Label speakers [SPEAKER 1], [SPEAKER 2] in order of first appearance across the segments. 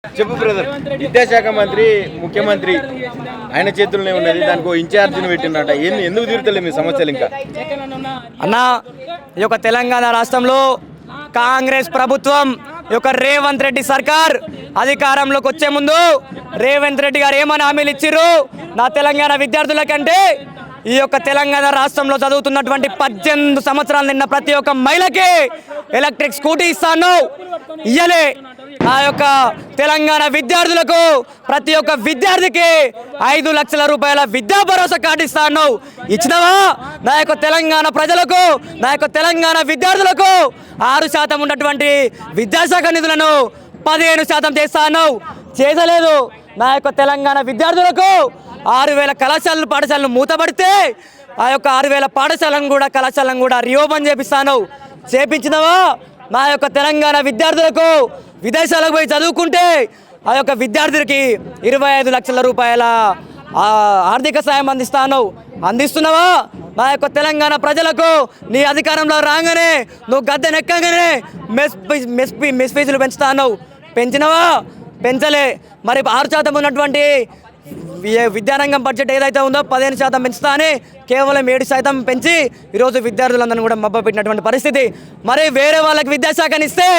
[SPEAKER 1] చెప్పు బ్రదర్. విద్యాశాఖ మంత్రి ముఖ్యమంత్రి ఆయన చేతుల్లోనే ఉన్నది. దానికి ఇన్ఛార్జిని పెట్టినట. ఎందుకు తీరుతలే మీ సమస్యలు ఇంకా?
[SPEAKER 2] అన్నా, ఈ యొక్క తెలంగాణ రాష్ట్రంలో కాంగ్రెస్ ప్రభుత్వం ఈ యొక్క రేవంత్ రెడ్డి సర్కార్ అధికారంలోకి వచ్చే ముందు రేవంత్ రెడ్డి గారు ఏమని హామీలు ఇచ్చిర్రు? నా తెలంగాణ విద్యార్థుల కంటే ఈ యొక్క తెలంగాణ రాష్ట్రంలో చదువుతున్నటువంటి 18 సంవత్సరాలు నిన్న ప్రతి ఒక్క మహిళకి ఎలక్ట్రిక్ స్కూటీ ఇస్తాను. ఇయ్యలే. ఆ యొక్క తెలంగాణ విద్యార్థులకు ప్రతి ఒక్క విద్యార్థికి 5 లక్షల రూపాయల విద్యా భరోసా కార్డు ఇస్తాను. ఇచ్చినవా? నా యొక్క తెలంగాణ ప్రజలకు, నా యొక్క తెలంగాణ విద్యార్థులకు 6% ఉన్నటువంటి విద్యాశాఖ నిధులను 15% చేస్తాను. చేసలేదు. నా యొక్క తెలంగాణ విద్యార్థులకు 6,000 కళాశాలలు పాఠశాలలు మూతపడితే ఆ యొక్క 6,000 పాఠశాలను కళాశాలను కూడా రీఓపెన్ చేపిస్తాను. చేపించినవా? నా యొక్క తెలంగాణ విద్యార్థులకు విదేశాలకు పోయి చదువుకుంటే ఆ యొక్క విద్యార్థులకి 25 లక్షల రూపాయల ఆర్థిక సాయం అందిస్తున్నావా? నా యొక్క తెలంగాణ ప్రజలకు నీ అధికారంలో రాగానే నువ్వు గద్దెనెక్కగానే మెస్ ఫీజులు పెంచుతాను. పెంచినవా? పెంచలే. మరి 6% ఉన్నటువంటి విద్యారంగం బడ్జెట్ ఏదైతే ఉందో 15% పెంచుతా అని కేవలం 7% పెంచి ఈరోజు విద్యార్థులందరినీ కూడా మబ్బపెట్టినటువంటి పరిస్థితి. మరి వేరే వాళ్ళకి విద్యాశాఖని ఇస్తే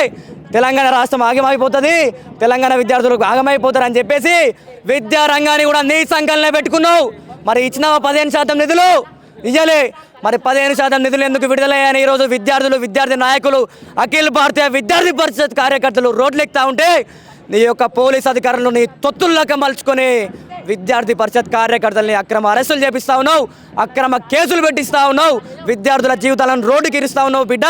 [SPEAKER 2] తెలంగాణ రాష్ట్రం ఆగమైపోతుంది, తెలంగాణ విద్యార్థులకు ఆగమైపోతారని చెప్పేసి విద్యారంగాన్ని కూడా నీ సంకలనే పెట్టుకున్నావు. మరి ఇచ్చిన 15% నిధులు ఇయ్యలే. మరి 15% నిధులు ఎందుకు విడుదలయ్యాయని ఈరోజు విద్యార్థి నాయకులు, అఖిల భారతీయ విద్యార్థి పరిషత్ కార్యకర్తలు రోడ్లు ఎక్కుతా ఉంటే నీ యొక్క పోలీస్ అధికారులను నీ తొత్తుల్లోకి మలుచుకొని విద్యార్థి పరిషత్ కార్యకర్తల్ని అక్రమ అరెస్టులు చేపిస్తా ఉన్నావు, అక్రమ కేసులు పెట్టిస్తా ఉన్నావు, విద్యార్థుల జీవితాలను రోడ్డుకి ఇరుస్తా ఉన్నావు. బిడ్డ,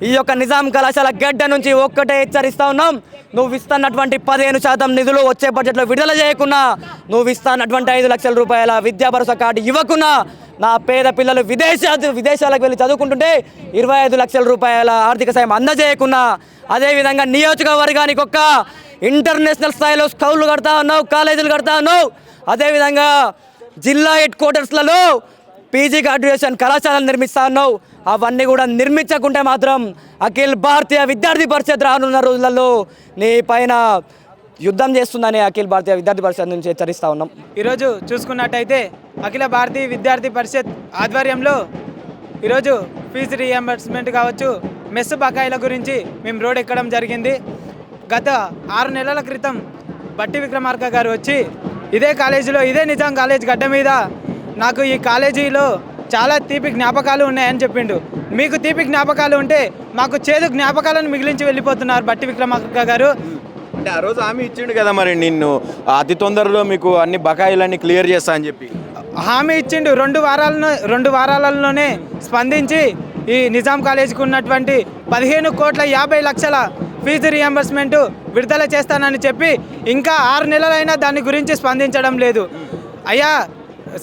[SPEAKER 2] ఈ యొక్క నిజాం కళాశాల గడ్డ నుంచి ఒక్కటే హెచ్చరిస్తా ఉన్నాం. నువ్వు ఇస్తున్నటువంటి 15% నిధులు వచ్చే బడ్జెట్లో విడుదల చేయకున్నా, నువ్వు ఇస్తున్నటువంటి 5 లక్షల రూపాయల విద్యా భరోసా కార్డు ఇవ్వకున్నా, నా పేద పిల్లలు విదేశాలకు వెళ్ళి చదువుకుంటుంటే 25 లక్షల రూపాయల ఆర్థిక సాయం అందజేయకున్నా, అదేవిధంగా నియోజకవర్గానికి ఒక్క ఇంటర్నేషనల్ స్థాయిలో స్కూళ్ళు కడతా ఉన్నావు, కాలేజీలు కడతా ఉన్నావు. అదేవిధంగా జిల్లా హెడ్ క్వార్టర్స్లలో పీజీ గ్రాడ్యుయేషన్ కళాశాలలు నిర్మిస్తా ఉన్నావు. అవన్నీ కూడా నిర్మించకుంటే మాత్రం అఖిల భారతీయ విద్యార్థి పరిషత్ రానున్న రోజులలో నీ పైన యుద్ధం చేస్తుందని అఖిల భారతీయ విద్యార్థి పరిషత్ నుంచి హెచ్చరిస్తూ ఉన్నాం.
[SPEAKER 3] ఈరోజు చూసుకున్నట్టయితే అఖిల భారతీయ విద్యార్థి పరిషత్ ఆధ్వర్యంలో ఈరోజు ఫీజు రీఎంబర్స్మెంట్ కావచ్చు, మెస్ బకాయిల గురించి మేము రోడ్ ఎక్కడం జరిగింది. గత 6 నెలల క్రితం బట్టి విక్రమార్క గారు వచ్చి ఇదే కాలేజీలో, ఇదే నిజాం కాలేజ్ గడ్డ మీద నాకు ఈ కాలేజీలో చాలా తీపి జ్ఞాపకాలు ఉన్నాయని చెప్పిండు. మీకు తీపి జ్ఞాపకాలు ఉంటే మాకు చేదు జ్ఞాపకాలను మిగిలించి వెళ్ళిపోతున్నారు బట్టి విక్రమార్క గారు.
[SPEAKER 1] అంటే ఆ రోజు హామీ ఇచ్చిండు కదా, మరి నిన్ను అతి తొందరలో మీకు అన్ని బకాయిలన్నీ క్లియర్ చేస్తా అని చెప్పి
[SPEAKER 3] హామీ ఇచ్చిండు. 2 వారాలలోనే స్పందించి ఈ నిజాం కాలేజీకి ఉన్నటువంటి 15,50,00,000 ఫీజు రీఎంబర్స్మెంట్ విడుదల చేస్తానని చెప్పి ఇంకా 6 నెలలైనా దాని గురించి స్పందించడం లేదు. అయ్యా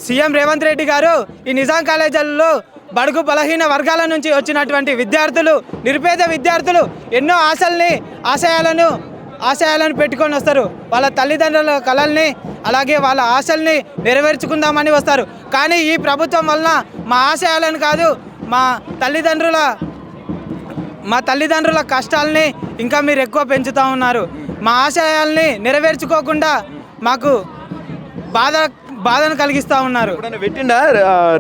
[SPEAKER 3] సీఎం రేవంత్ రెడ్డి గారు ఈ నిజాం కాలేజీలలో బడుగు బలహీన వర్గాల నుంచి వచ్చినటువంటి విద్యార్థులు, నిరుపేద విద్యార్థులు ఎన్నో ఆశయాలను పెట్టుకొని వస్తారు. వాళ్ళ తల్లిదండ్రుల కలల్ని అలాగే వాళ్ళ ఆశల్ని నెరవేర్చుకుందామని వస్తారు. కానీ ఈ ప్రభుత్వం వలన మా ఆశయాలను కాదు, మా తల్లిదండ్రుల కష్టాలని ఇంకా మీరు ఎక్కువ పెంచుతూ ఉన్నారు. మా ఆశయాల్ని నెరవేర్చుకోకుండా మాకు బాధను కలిగిస్తూ ఉన్నారు.
[SPEAKER 1] పెట్టిండా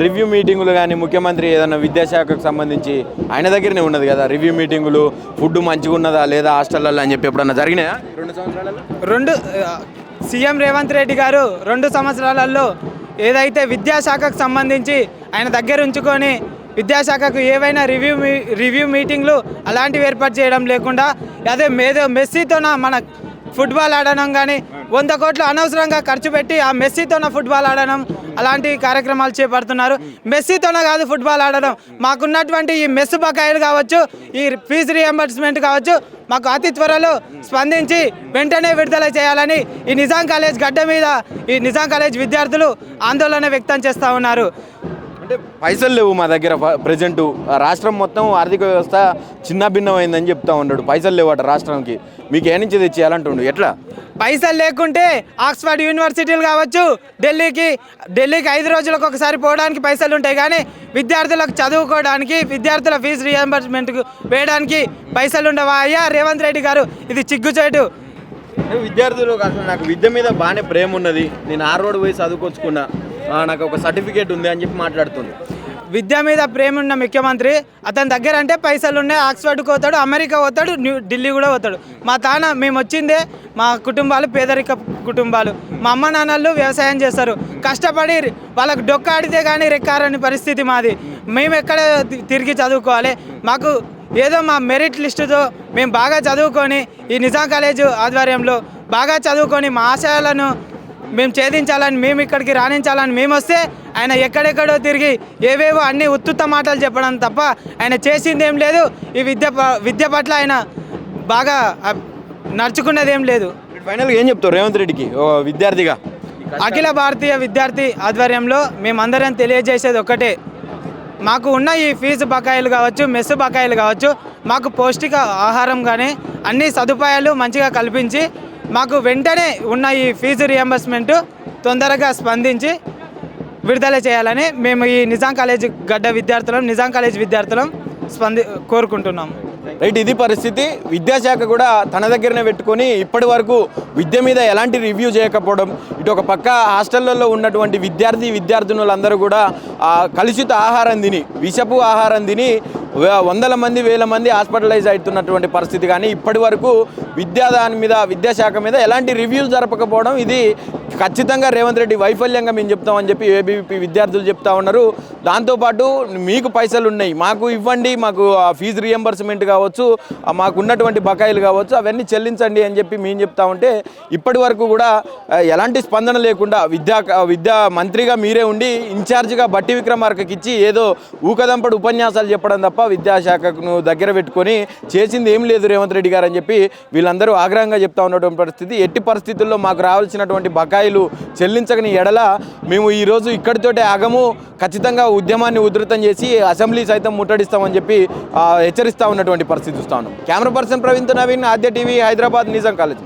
[SPEAKER 1] రివ్యూ మీటింగులు కానీ ముఖ్యమంత్రి ఏదైనా విద్యాశాఖకు సంబంధించి ఆయన దగ్గరనే ఉన్నది కదా రివ్యూ మీటింగులు, ఫుడ్ మంచిగా ఉన్నదా లేదా హాస్టల్లో అని చెప్పి ఎప్పుడన్నా జరిగినాయా 2 సంవత్సరాలలో?
[SPEAKER 3] సీఎం రేవంత్ రెడ్డి గారు 2 సంవత్సరాలలో ఏదైతే విద్యాశాఖకు సంబంధించి ఆయన దగ్గర ఉంచుకొని విద్యాశాఖకు ఏవైనా రివ్యూ మీటింగ్లు అలాంటివి ఏర్పాటు చేయడం లేకుండా అదే మెస్సీతోన మన ఫుట్బాల్ ఆడడం కానీ 100 కోట్లు అనవసరంగా ఖర్చు పెట్టి ఆ మెస్సీతోన ఫుట్బాల్ ఆడడం అలాంటి కార్యక్రమాలు చేపడుతున్నారు. మెస్సీతోన కాదు ఫుట్బాల్ ఆడడం, మాకున్నటువంటి ఈ మెస్ బకాయిలు కావచ్చు, ఈ ఫీజు రీఎంబర్స్మెంట్ కావచ్చు, మాకు అతి త్వరలో స్పందించి వెంటనే విడుదల చేయాలని ఈ నిజాం కాలేజ్ గడ్డ మీద ఈ నిజాం కాలేజ్ విద్యార్థులు ఆందోళన వ్యక్తం చేస్తూ ఉన్నారు.
[SPEAKER 1] అంటే పైసలు లేవు మా దగ్గర ప్రజెంట్, రాష్ట్రం మొత్తం ఆర్థిక వ్యవస్థ చిన్న భిన్నమైందని చెప్తా ఉన్నాడు. పైసలు లేవట రాష్ట్రానికి, మీకు ఏ నుంచి తెచ్చేయాలంటుండు. ఎట్లా
[SPEAKER 3] పైసలు లేకుంటే ఆక్స్ఫర్డ్ యూనివర్సిటీలు కావచ్చు, ఢిల్లీకి 5 రోజులకు ఒకసారి పోవడానికి పైసలు ఉంటాయి. కానీ విద్యార్థులకు చదువుకోవడానికి, విద్యార్థుల ఫీజు రీఎంబర్స్మెంట్కు వేయడానికి పైసలు ఉండవా? అయ్యా రేవంత్ రెడ్డి గారు, ఇది చిగ్గుచేటు.
[SPEAKER 1] విద్యార్థులు అసలు నాకు విద్య మీద బాగానే ప్రేమ ఉన్నది, నేను రోడ్ పోయి చదువుకొచ్చుకున్నా, నాకు ఒక సర్టిఫికేట్ ఉంది అని చెప్పి మాట్లాడుతుంది.
[SPEAKER 3] విద్య మీద ప్రేమ ఉన్న ముఖ్యమంత్రి, అతని దగ్గర అంటే పైసలు ఉన్నాయి, ఆక్స్ఫర్డ్కి పోతాడు, అమెరికా పోతాడు, ఢిల్లీ కూడా పోతాడు. మా తాన మేము వచ్చిందే మా కుటుంబాలు పేదరిక కుటుంబాలు, మా అమ్మ నాన్నలు వ్యవసాయం చేస్తారు, కష్టపడి వాళ్ళకు డొక్క ఆడితే కానీ రెక్కారని పరిస్థితి మాది. మేము ఎక్కడ తిరిగి చదువుకోవాలి? మాకు ఏదో మా మెరిట్ లిస్టుతో మేము బాగా చదువుకొని ఈ నిజాం కాలేజ్ ఆధ్వర్యంలో బాగా చదువుకొని మా ఆశయాలను మేము ఛేదించాలని, మేము ఇక్కడికి రాణించాలని మేము వస్తే ఆయన ఎక్కడెక్కడో తిరిగి ఏవేవో అన్ని ఉత్తుత్త మాటలు చెప్పడం తప్ప ఆయన చేసింది ఏం లేదు. ఈ విద్య పట్ల ఆయన బాగా నడుచుకున్నది ఏం లేదు.
[SPEAKER 1] ఫైనల్గా ఏం చెప్తారు రేవంత్ రెడ్డికి ఓ విద్యార్థిగా?
[SPEAKER 3] అఖిల భారతీయ విద్యార్థి ఆధ్వర్యంలో మేమందరం తెలియజేసేది ఒకటే, మాకు ఉన్న ఈ ఫీజు బకాయిలు కావచ్చు, మెస్సు బకాయిలు కావచ్చు, మాకు పౌష్టిక ఆహారం కానీ అన్ని సదుపాయాలు మంచిగా కల్పించి మాకు వెంటనే ఉన్న ఈ ఫీజు రియంబర్స్మెంట్ తొందరగా స్పందించి విడుదల చేయాలని మేము ఈ నిజాం కాలేజ్ గడ్డ విద్యార్థులం, నిజాం కాలేజ్ విద్యార్థులం కోరుకుంటున్నాం.
[SPEAKER 1] రైట్, ఇది పరిస్థితి. విద్యాశాఖ కూడా తన దగ్గరనే పెట్టుకొని ఇప్పటి వరకు విద్య మీద ఎలాంటి రివ్యూ చేయకపోవడం, ఇటు ఒక పక్క హాస్టళ్లలో ఉన్నటువంటి విద్యార్థినులందరూ కూడా కలుషిత ఆహారం తిని, విషపు ఆహారం తిని వందల మంది వేల మంది హాస్పిటలైజ్ అవుతున్నటువంటి పరిస్థితి. కానీ ఇప్పటి వరకు విద్యాశాఖ మీద ఎలాంటి రివ్యూలు జరపకపోవడం ఇది ఖచ్చితంగా రేవంత్ రెడ్డి వైఫల్యంగా మేము చెప్తామని చెప్పి ఏబీవీపీ విద్యార్థులు చెప్తా ఉన్నారు. దాంతోపాటు మీకు పైసలు ఉన్నాయి, మాకు ఇవ్వండి, మాకు ఫీజు రియంబర్స్మెంట్ కావచ్చు, మాకు ఉన్నటువంటి బకాయిలు కావచ్చు, అవన్నీ చెల్లించండి అని చెప్పి మేము చెప్తా ఉంటే ఇప్పటి వరకు కూడా ఎలాంటి స్పందన లేకుండా విద్యా మంత్రిగా మీరే ఉండి ఇన్ఛార్జిగా బట్టి విక్రమార్కకి ఇచ్చి ఏదో ఊకదంపడు ఉపన్యాసాలు చెప్పడం తప్ప విద్యాశాఖను దగ్గర పెట్టుకొని చేసింది ఏం లేదు రేవంత్ రెడ్డి గారు అని చెప్పి వీళ్ళందరూ ఆగ్రహంగా చెప్తా ఉన్నటువంటి పరిస్థితి. ఎట్టి పరిస్థితుల్లో మాకు రావాల్సినటువంటి బకాయిలు చెల్లించని ఎడల మేము ఈరోజు ఇక్కడితోటే ఆగము, ఖచ్చితంగా ఉద్యమాన్ని ఉధృతం చేసి అసెంబ్లీ సైతం ముట్టడిస్తామని చెప్పి హెచ్చరిస్తూ ఉన్నటువంటి పరిస్థితి చూస్తా ఉన్నాం. కెమెరా పర్సన్ ప్రవీణ్తో నవీన్, ఆద్య టీవీ, హైదరాబాద్, నిజాం కాలేజ్.